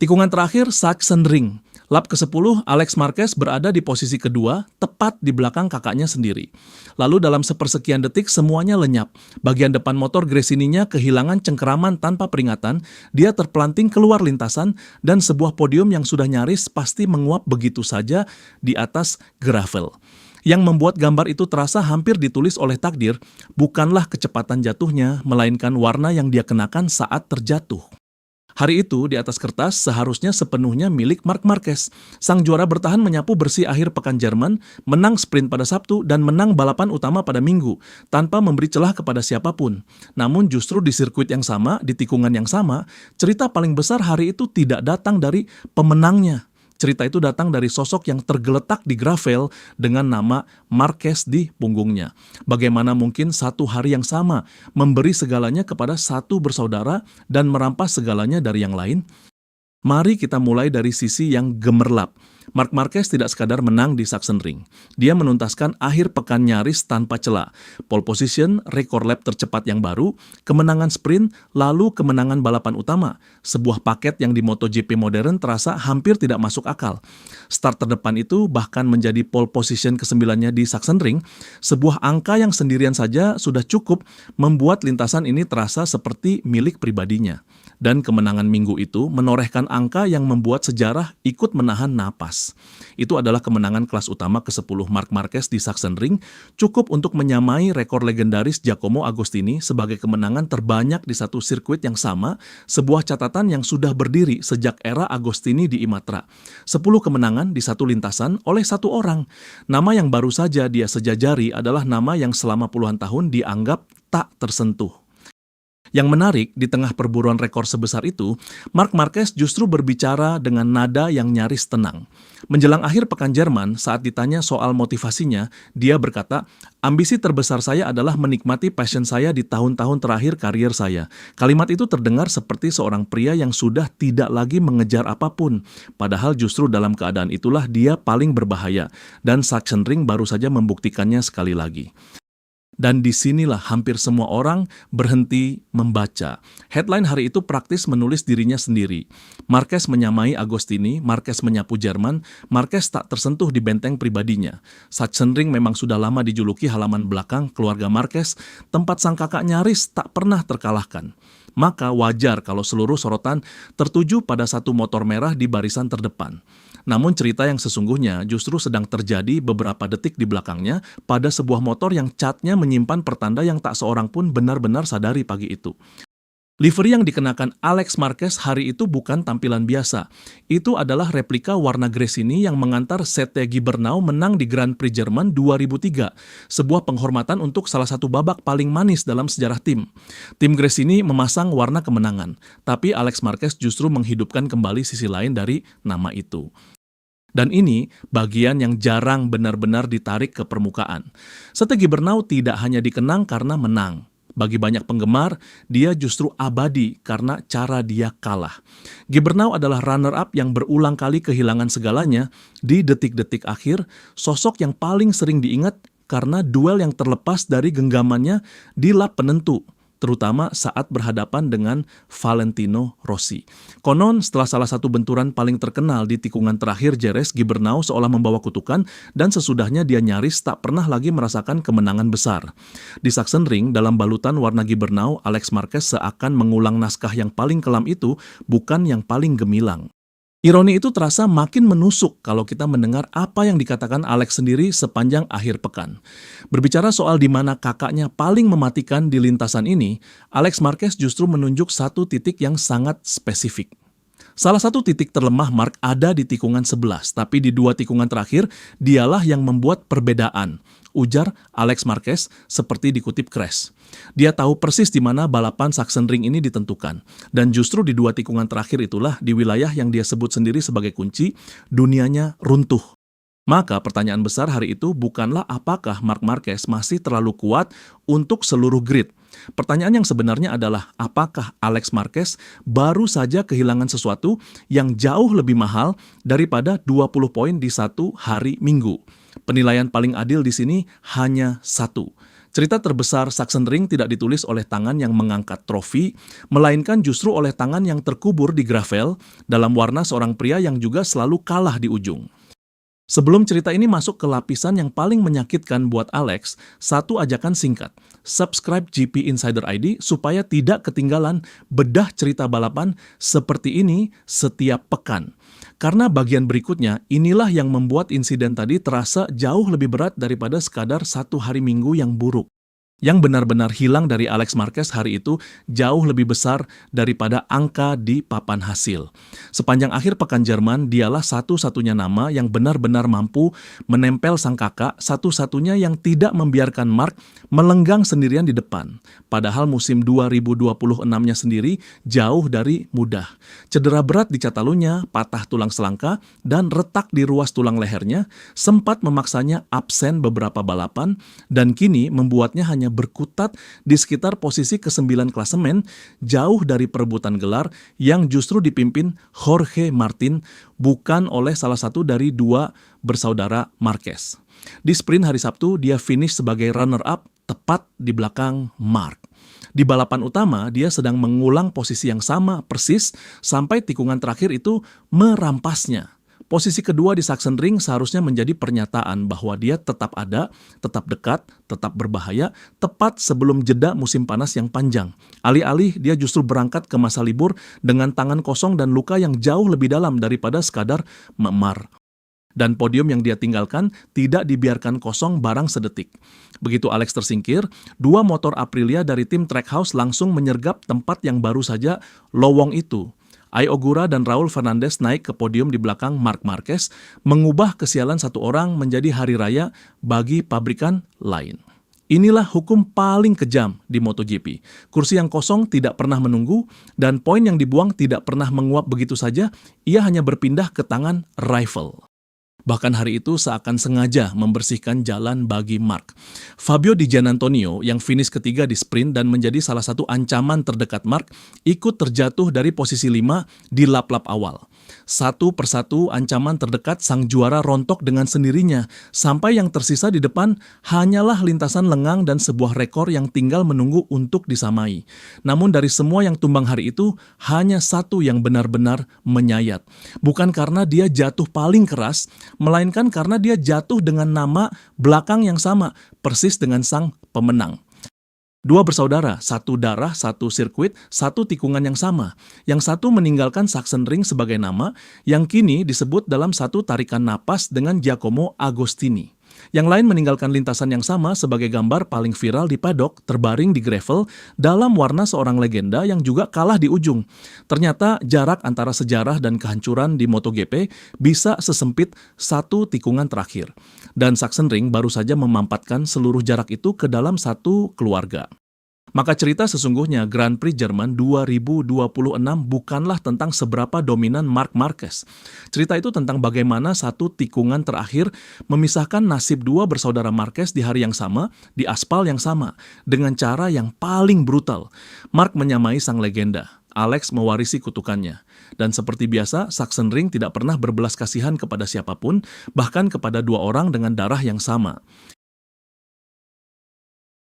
Tikungan terakhir Sachsenring. Lap ke-10, Alex Marquez berada di posisi kedua, tepat di belakang kakaknya sendiri. Lalu dalam sepersekian detik semuanya lenyap. Bagian depan motor Gresini-nya kehilangan cengkeraman tanpa peringatan, dia terpelanting keluar lintasan, dan sebuah podium yang sudah nyaris pasti menguap begitu saja di atas gravel. Yang membuat gambar itu terasa hampir ditulis oleh takdir, bukanlah kecepatan jatuhnya, melainkan warna yang dia kenakan saat terjatuh. Hari itu, di atas kertas, seharusnya sepenuhnya milik Marc Marquez. Sang juara bertahan menyapu bersih akhir pekan Jerman, menang sprint pada Sabtu, dan menang balapan utama pada Minggu, tanpa memberi celah kepada siapapun. Namun justru di sirkuit yang sama, di tikungan yang sama, cerita paling besar hari itu tidak datang dari pemenangnya. Cerita itu datang dari sosok yang tergeletak di gravel dengan nama Marquez di punggungnya. Bagaimana mungkin satu hari yang sama memberi segalanya kepada satu bersaudara dan merampas segalanya dari yang lain? Mari kita mulai dari sisi yang gemerlap. Marc Marquez tidak sekadar menang di Sachsenring. Dia menuntaskan akhir pekan nyaris tanpa celah. Pole position, rekor lap tercepat yang baru, kemenangan sprint, lalu kemenangan balapan utama. Sebuah paket yang di MotoGP modern terasa hampir tidak masuk akal. Start terdepan itu bahkan menjadi pole position ke-9-nya di Sachsenring. Sebuah angka yang sendirian saja sudah cukup membuat lintasan ini terasa seperti milik pribadinya. Dan kemenangan Minggu itu menorehkan angka yang membuat sejarah ikut menahan napas. Itu adalah kemenangan kelas utama ke-10 Marc Marquez di Sachsenring, cukup untuk menyamai rekor legendaris Giacomo Agostini sebagai kemenangan terbanyak di satu sirkuit yang sama, sebuah catatan yang sudah berdiri sejak era Agostini di Imatra. 10 kemenangan di satu lintasan oleh satu orang. Nama yang baru saja dia sejajari adalah nama yang selama puluhan tahun dianggap tak tersentuh. Yang menarik, di tengah perburuan rekor sebesar itu, Marc Marquez justru berbicara dengan nada yang nyaris tenang. Menjelang akhir pekan Jerman, saat ditanya soal motivasinya, dia berkata, "Ambisi terbesar saya adalah menikmati passion saya di tahun-tahun terakhir karier saya." Kalimat itu terdengar seperti seorang pria yang sudah tidak lagi mengejar apapun. Padahal justru dalam keadaan itulah dia paling berbahaya, dan Sachsenring baru saja membuktikannya sekali lagi. Dan disinilah hampir semua orang berhenti membaca. Headline hari itu praktis menulis dirinya sendiri. Marquez menyamai Agostini, Marquez menyapu Jerman, Marquez tak tersentuh di benteng pribadinya. Sachsenring memang sudah lama dijuluki halaman belakang keluarga Marquez, tempat sang kakak nyaris tak pernah terkalahkan. Maka wajar kalau seluruh sorotan tertuju pada satu motor merah di barisan terdepan. Namun cerita yang sesungguhnya justru sedang terjadi beberapa detik di belakangnya pada sebuah motor yang catnya menyimpan pertanda yang tak seorang pun benar-benar sadari pagi itu. Livery yang dikenakan Alex Marquez hari itu bukan tampilan biasa. Itu adalah replika warna Gresini yang mengantar Sete Gibernau menang di Grand Prix Jerman 2003, sebuah penghormatan untuk salah satu babak paling manis dalam sejarah tim. Tim Gresini memasang warna kemenangan, tapi Alex Marquez justru menghidupkan kembali sisi lain dari nama itu. Dan ini bagian yang jarang benar-benar ditarik ke permukaan. Sete Gibernau tidak hanya dikenang karena menang. Bagi banyak penggemar, dia justru abadi karena cara dia kalah. Gibernau adalah runner-up yang berulang kali kehilangan segalanya di detik-detik akhir, sosok yang paling sering diingat karena duel yang terlepas dari genggamannya di lap penentu, terutama saat berhadapan dengan Valentino Rossi. Konon, setelah salah satu benturan paling terkenal di tikungan terakhir Jerez, Gibernau seolah membawa kutukan dan sesudahnya dia nyaris tak pernah lagi merasakan kemenangan besar. Di Sachsenring, dalam balutan warna Gibernau, Alex Marquez seakan mengulang naskah yang paling kelam itu, bukan yang paling gemilang. Ironi itu terasa makin menusuk kalau kita mendengar apa yang dikatakan Alex sendiri sepanjang akhir pekan. Berbicara soal di mana kakaknya paling mematikan di lintasan ini, Alex Marquez justru menunjuk satu titik yang sangat spesifik. Salah satu titik terlemah Marc ada di tikungan 11, tapi di dua tikungan terakhir, dialah yang membuat perbedaan, ujar Alex Marquez seperti dikutip Crash. Dia tahu persis di mana balapan Sachsenring ini ditentukan. Dan justru di dua tikungan terakhir itulah di wilayah yang dia sebut sendiri sebagai kunci, dunianya runtuh. Maka pertanyaan besar hari itu bukanlah apakah Marc Marquez masih terlalu kuat untuk seluruh grid. Pertanyaan yang sebenarnya adalah apakah Alex Marquez baru saja kehilangan sesuatu yang jauh lebih mahal daripada 20 poin di satu hari Minggu. Penilaian paling adil di sini hanya satu. Cerita terbesar Sachsenring tidak ditulis oleh tangan yang mengangkat trofi, melainkan justru oleh tangan yang terkubur di gravel dalam warna seorang pria yang juga selalu kalah di ujung. Sebelum cerita ini masuk ke lapisan yang paling menyakitkan buat Alex, satu ajakan singkat. Subscribe GP Insider ID supaya tidak ketinggalan bedah cerita balapan seperti ini setiap pekan. Karena bagian berikutnya, inilah yang membuat insiden tadi terasa jauh lebih berat daripada sekadar satu hari Minggu yang buruk. Yang benar-benar hilang dari Alex Marquez hari itu jauh lebih besar daripada angka di papan hasil. Sepanjang akhir pekan Jerman, dialah satu-satunya nama yang benar-benar mampu menempel sang kakak, satu-satunya yang tidak membiarkan Mark melenggang sendirian di depan. Padahal musim 2026-nya sendiri jauh dari mudah. Cedera berat di catalunya, patah tulang selangka, dan retak di ruas tulang lehernya sempat memaksanya absen beberapa balapan dan kini membuatnya hanya berkutat di sekitar posisi ke-9 klasemen, jauh dari perebutan gelar yang justru dipimpin Jorge Martin, bukan oleh salah satu dari dua bersaudara Marquez. Di sprint hari Sabtu, dia finish sebagai runner-up tepat di belakang Mark. Di balapan utama, dia sedang mengulang posisi yang sama persis sampai tikungan terakhir itu merampasnya. Posisi kedua di Sachsenring seharusnya menjadi pernyataan bahwa dia tetap ada, tetap dekat, tetap berbahaya, tepat sebelum jeda musim panas yang panjang. Alih-alih dia justru berangkat ke masa libur dengan tangan kosong dan luka yang jauh lebih dalam daripada sekadar memar. Dan podium yang dia tinggalkan tidak dibiarkan kosong barang sedetik. Begitu Alex tersingkir, dua motor Aprilia dari tim Trackhouse langsung menyergap tempat yang baru saja lowong itu. Ai Ogura dan Raul Fernandez naik ke podium di belakang Marc Marquez, mengubah kesialan satu orang menjadi hari raya bagi pabrikan lain. Inilah hukum paling kejam di MotoGP. Kursi yang kosong tidak pernah menunggu, dan poin yang dibuang tidak pernah menguap begitu saja, ia hanya berpindah ke tangan rival. Bahkan hari itu seakan sengaja membersihkan jalan bagi Mark. Fabio Di Giannantonio yang finish ketiga di sprint dan menjadi salah satu ancaman terdekat Mark, ikut terjatuh dari posisi 5 di lap-lap awal. Satu persatu ancaman terdekat sang juara rontok dengan sendirinya, sampai yang tersisa di depan hanyalah lintasan lengang dan sebuah rekor yang tinggal menunggu untuk disamai. Namun dari semua yang tumbang hari itu, hanya satu yang benar-benar menyayat. Bukan karena dia jatuh paling keras, melainkan karena dia jatuh dengan nama belakang yang sama, persis dengan sang pemenang. Dua bersaudara, satu darah, satu sirkuit, satu tikungan yang sama. Yang satu meninggalkan Sachsenring sebagai nama, yang kini disebut dalam satu tarikan napas dengan Giacomo Agostini. Yang lain meninggalkan lintasan yang sama sebagai gambar paling viral di paddock, terbaring di gravel dalam warna seorang legenda yang juga kalah di ujung. Ternyata jarak antara sejarah dan kehancuran di MotoGP bisa sesempit satu tikungan terakhir. Dan Sachsenring baru saja memampatkan seluruh jarak itu ke dalam satu keluarga. Maka cerita sesungguhnya Grand Prix Jerman 2026 bukanlah tentang seberapa dominan Marc Marquez. Cerita itu tentang bagaimana satu tikungan terakhir memisahkan nasib dua bersaudara Marquez di hari yang sama, di aspal yang sama, dengan cara yang paling brutal. Marc menyamai sang legenda. Alex mewarisi kutukannya. Dan seperti biasa, Sachsenring tidak pernah berbelas kasihan kepada siapapun, bahkan kepada dua orang dengan darah yang sama.